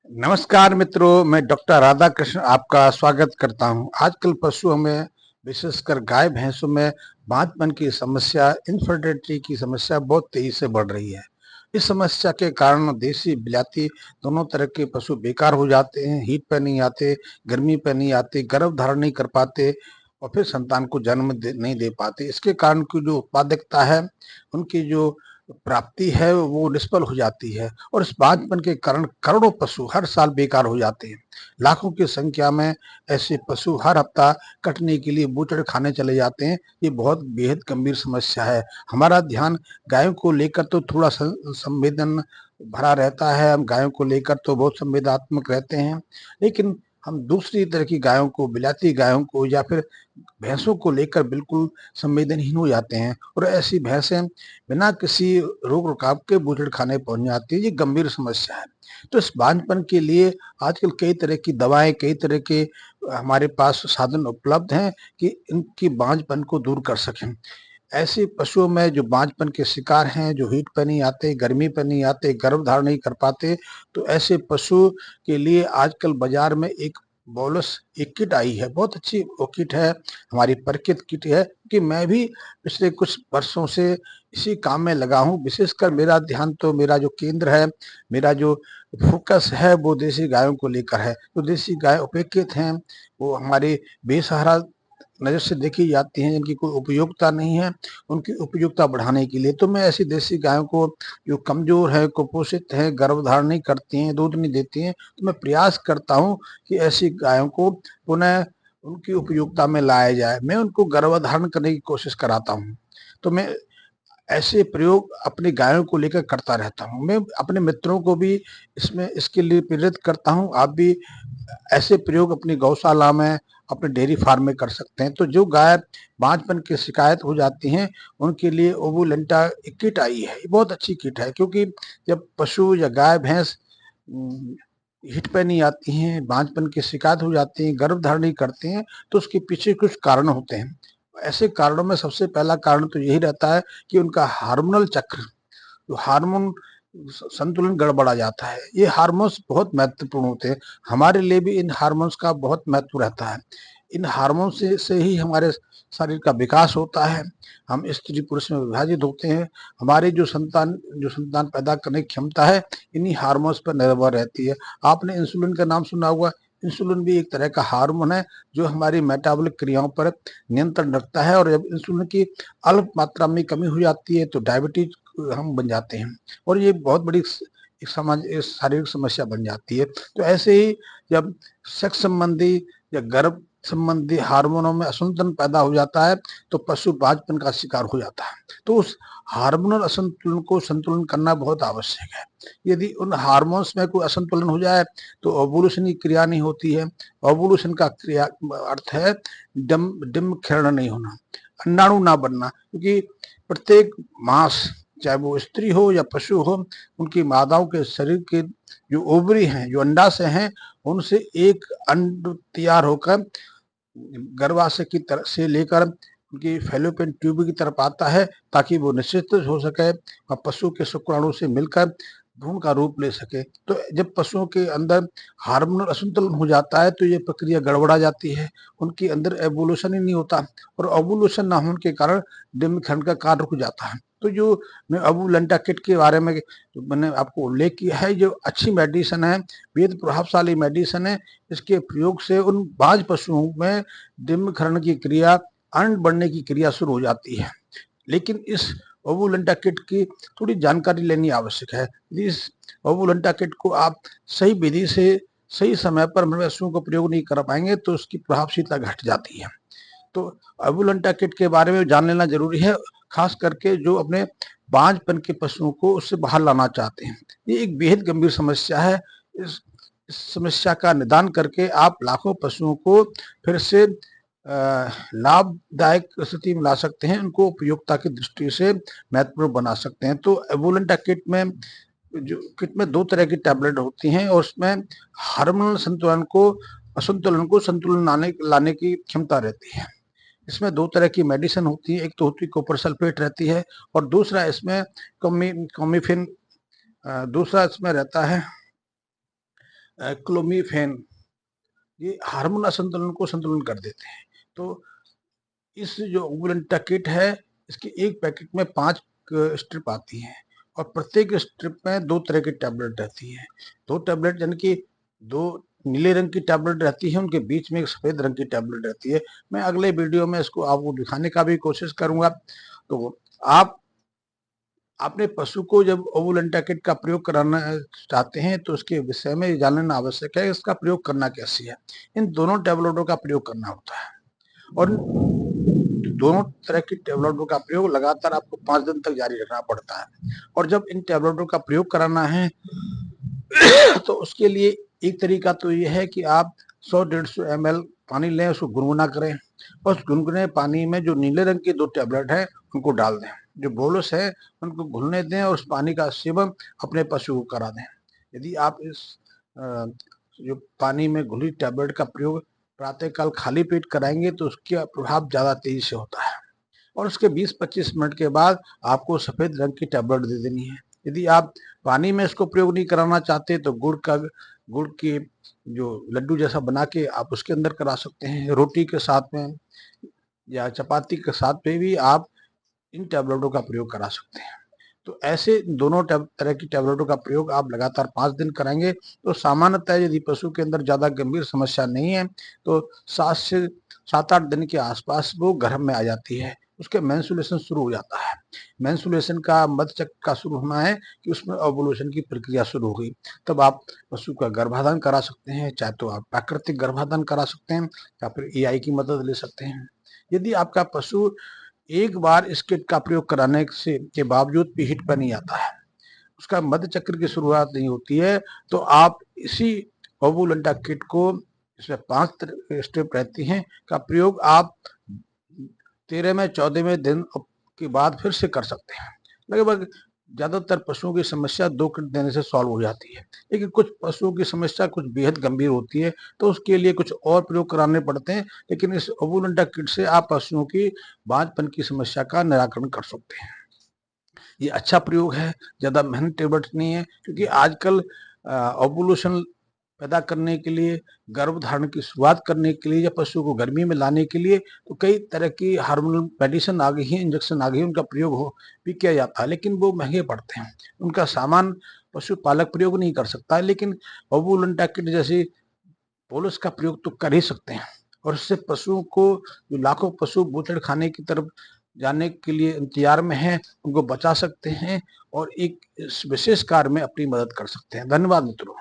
नमस्कार मित्रों, मैं डॉक्टर राधाकृष्ण आपका स्वागत करता हूं। आजकल पशुओं में विशेषकर गाय भैंसों में बांझपन की समस्या, इनफर्टिलिटी की समस्या बहुत तेजी से बढ़ रही है। इस समस्या के कारण देसी बिलाती दोनों तरह के पशु बेकार हो जाते हैं, हीट पे नहीं आते, गर्मी पे नहीं आते, गर्भ धारण नहीं कर पाते और फिर संतान को नहीं दे पाते। इसके कारण की जो उत्पादकता है, उनकी जो प्राप्ति है वो निष्फल हो जाती है और इस बांझपन के कारण करोड़ों पशु हर साल बेकार हो जाते हैं। लाखों की संख्या में ऐसे पशु हर हफ्ता कटने के लिए बूचड़ खाने चले जाते हैं। ये बहुत बेहद गंभीर समस्या है। हमारा ध्यान गायों को लेकर तो थोड़ा संवेदन भरा रहता है, हम गायों को लेकर तो बहुत संवेदनात्मक रहते हैं, लेकिन हम दूसरी तरह की गायों को, बिलाती गायों को या फिर भैंसों को लेकर बिल्कुल संवेदनहीन हो जाते हैं और ऐसी भैंसें बिना किसी रोक रकाव के बूचड़ खाने पहुंच जाती है। ये गंभीर समस्या है। तो इस बांझपन के लिए आजकल कई तरह की दवाएं, कई तरह के हमारे पास साधन उपलब्ध हैं कि इनकी बांझपन को दूर कर सकें। ऐसे पशुओं में जो बांझपन के शिकार हैं, जो हीट पे नहीं आते, गर्मी पे नहीं आते, गर्भ धारण नहीं कर पाते, तो ऐसे पशु के लिए आजकल बाजार में एक बोलस एक किट आई है। बहुत अच्छी वो किट है, हमारी परिचित किट है कि मैं भी पिछले कुछ वर्षों से इसी काम में लगा हूँ। विशेषकर मेरा ध्यान तो मेरा जो केंद्र है, मेरा जो फोकस है वो देसी गायों को लेकर है। तो देसी गाय उपेक्षित हैं, वो हमारे बेसहारा नज़र से देखी जाती हैं, जिनकी कोई उपयोगिता नहीं है, उनकी उपयोगिता बढ़ाने के लिए तो मैं ऐसी देसी गायों को जो कमज़ोर है, कुपोषित है, गर्भधारण नहीं करती हैं, दूध नहीं देती हैं, तो मैं प्रयास करता हूँ कि ऐसी गायों को पुनः उनकी उपयोगिता में लाया जाए। मैं उनको गर्भधारण करने की कोशिश कराता हूँ। तो मैं ऐसे प्रयोग अपनी गायों को लेकर करता रहता हूँ। मैं अपने मित्रों को भी इसमें इसके लिए प्रेरित करता हूँ। आप भी ऐसे प्रयोग अपनी गौशाला में, अपने डेयरी फार्म में कर सकते हैं। तो जो गाय बांझपन की शिकायत हो जाती हैं, उनके लिए ओवुलेंटा एक किट आई है। ये बहुत अच्छी किट है, क्योंकि जब पशु या गाय भैंस हिट पे नहीं आती हैं, बांझपन की शिकायत हो जाती है, गर्भ धारण नहीं करते हैं, तो उसके पीछे कुछ कारण होते हैं। ऐसे कारणों में सबसे पहला कारण तो यही रहता है कि उनका हार्मोनल चक्र, जो हार्मोन संतुलन गड़बड़ा जाता है। ये हार्मोन्स बहुत महत्वपूर्ण होते हैं। हमारे लिए भी इन हार्मोन्स का बहुत महत्व रहता है। इन हार्मोन से ही हमारे शरीर का विकास होता है। हम स्त्री पुरुष में विभाजित होते हैं। हमारी जो संतान पैदा करने की क्षमता है, इन्हीं हार्मोन्स पर निर्भर रहती है। आपने इंसुलिन का नाम सुना होगा। इंसुलिन भी एक तरह का हार्मोन है जो हमारी मेटाबॉलिक क्रियाओं पर नियंत्रण रखता है, और जब इंसुलिन की अल्प मात्रा में कमी हो जाती है तो डायबिटीज हम बन जाते हैं और ये बहुत बड़ी एक शारीरिक समस्या बन जाती है। तो ऐसे ही जब सेक्स संबंधी या गर्भ संबंधी हार्मोनों में असंतुलन पैदा हो जाता है तो पशु बांझपन का शिकार हो जाता है। तो उस हार्मोनल असंतुलन को संतुलन करना बहुत आवश्यक है। यदि उन हार्मोन्स में कोई असंतुलन हो जाए तो ओवुलेशन की क्रिया नहीं होती है। ओवुलेशन का क्रिया अर्थ है डिम्ब क्षरण नहीं होना, अंडाणु ना बनना, क्योंकि प्रत्येक मास, चाहे वो स्त्री हो या पशु हो, उनकी मादाओं के शरीर के जो ओवरी हैं, जो अंडाशय हैं, उनसे एक अंड तैयार होकर गर्भाशय की तरफ से लेकर उनकी फैलोपियन ट्यूब की तरफ आता है, ताकि वो निषेचित हो सके और पशु के शुक्राणु से मिलकर भ्रूण का रूप ले सके। तो जब पशुओं के अंदर हार्मोनल असंतुलन हो जाता है तो ये प्रक्रिया गड़बड़ा जाती है, उनके अंदर एवोल्यूशन ही नहीं होता और ओवुलेशन ना होने के कारण डिम्बक्षरण का कार्य रुक जाता है। तो जो मैं ओवुलेंटा किट के बारे में जो मैंने आपको उल्लेख किया है, जो अच्छी मेडिसिन है, वेद प्रभावशाली मेडिसिन है। इसके प्रयोग से उन बाज पशुओं में डिम्बक्षरण की क्रिया, अंड बढ़ने की क्रिया शुरू हो जाती है। लेकिन इस ओवुलेंटा किट की थोड़ी जानकारी लेनी आवश्यक है। इस ओवुलेंटा किट को आप सही विधि से सही समय पर पशुओं को प्रयोग नहीं कर पाएंगे तो उसकी प्रभावशीलता घट जाती है। तो ओवुलेंटा किट के बारे में जान लेना जरूरी है, खास करके जो अपने बांझपन के पशुओं को उससे बाहर लाना चाहते हैं। ये एक बेहद गंभीर समस्या है। इस समस्या का निदान करके आप लाखों पशुओं को फिर से लाभदायक स्थिति में ला सकते हैं, उनको उपयोगिता की दृष्टि से महत्वपूर्ण बना सकते हैं। तो एवोलेंटा किट में दो तरह की टैबलेट होती हैं और उसमें हार्मोनल असंतुलन को संतुलन लाने की क्षमता रहती है। इसमें दो तरह की मेडिसिन होती है, एक तो होती है कॉपर सल्फेट रहती है और दूसरा इसमें कॉमिफिन, दूसरा इसमें रहता है क्लोमीफेन, ये हार्मोन असंतुलन को संतुलन कर देते हैं। तो इस जो ओवुलेंटा किट है, इसके एक पैकेट में 5 स्ट्रिप आती हैं और प्रत्येक स्ट्रिप में 2 तरह की टैबलेट रहती हैं। 2 टैबलेट यानी कि 2 नीले रंग की टैबलेट रहती है, उनके बीच में एक सफ़ेद रंग की टैबलेट रहती है। मैं अगले वीडियो में इसको आपको दिखाने का भी कोशिश करूँगा। तो आप अपने पशु को जब ओवुलेंटा किट का प्रयोग कराना चाहते हैं तो उसके विषय में जानना आवश्यक है, इसका प्रयोग करना कैसे है। इन दोनों टैबलेटों का प्रयोग करना होता है और दोनों तरह की टैबलेटों का प्रयोग लगातार आपको 5 दिन तक जारी रखना पड़ता है। और जब इन टैबलेटों का प्रयोग कराना है तो उसके लिए एक तरीका तो ये है कि आप 100-150 ml पानी लें, उसको गुनगुना करें और उस गुनगुने पानी में जो नीले रंग की 2 टैबलेट है उनको डाल दें। जो बोलस है उनको घुलने दें और उस पानी का सेवन अपने पशु को करा दें। यदि आप इस जो पानी में घुली टैबलेट का प्रयोग प्रातःकाल खाली पेट कराएंगे तो उसका प्रभाव ज़्यादा तेजी से होता है और उसके 20-25 मिनट के बाद आपको सफ़ेद रंग की टैबलेट दे देनी है। यदि आप पानी में इसको प्रयोग नहीं कराना चाहते तो गुड़ की जो लड्डू जैसा बना के आप उसके अंदर करा सकते हैं। रोटी के साथ में या चपाती के साथ में भी आप इन टैबलेटों का प्रयोग करा सकते हैं। तो ऐसे दोनों तरह की टैबलेटों का प्रयोग आप लगातार 5 दिन कराएंगे तो सामान्यतः यदि पशु के अंदर ज़्यादा गंभीर समस्या नहीं है तो 7 से 7-8 दिन के आसपास वो गर्भ में आ जाती है। उसके मेंस्ट्रुएशन शुरू हो जाता है। मेंस्ट्रुएशन का मध्यचक्र का शुरू होना है कि उसमें ओवुलेशन की प्रक्रिया शुरू हो गई। तब आप पशु का गर्भाधान करा सकते हैं, चाहे तो आप प्राकृतिक गर्भाधान करा सकते हैं या फिर एआई की मदद ले सकते हैं। यदि आपका पशु एक बार इस किट का प्रयोग कराने से के बावजूद भी हिट पर नहीं आता है, उसका मध्य चक्र की शुरुआत नहीं होती है, तो आप इसी ओवुलेंटा किट को, इसमें 5 स्टेप रहती हैं, का प्रयोग आप 13वें 14वें दिन के बाद फिर से कर सकते हैं। लगभग ज़्यादातर पशुओं की समस्या 2 किट देने से सॉल्व हो जाती है, लेकिन कुछ पशुओं की समस्या कुछ बेहद गंभीर होती है तो उसके लिए कुछ और प्रयोग कराने पड़ते हैं। लेकिन इस ओवुलेंटा किट से आप पशुओं की बांझपन की समस्या का निराकरण कर सकते हैं। ये अच्छा प्रयोग है, ज़्यादा मेहनत टेबलेट नहीं है, क्योंकि आजकल ओवुलेशन पैदा करने के लिए, गर्भधारण की शुरुआत करने के लिए या पशु को गर्मी में लाने के लिए तो कई तरह की हार्मोनल मेडिसिन आ गई है, इंजेक्शन आ गई है, उनका प्रयोग भी किया जाता है, लेकिन वो महंगे पड़ते हैं। उनका सामान पशुपालक प्रयोग नहीं कर सकता है, लेकिन ओवुलेंटा किट जैसी पोलस का प्रयोग तो कर ही सकते हैं और इससे पशुओं को, जो लाखों पशु बूचड़ खाने की तरफ जाने के लिए इंतजार में हैं, उनको बचा सकते हैं और एक इस विशेष कार्य में अपनी मदद कर सकते हैं। धन्यवाद मित्रों।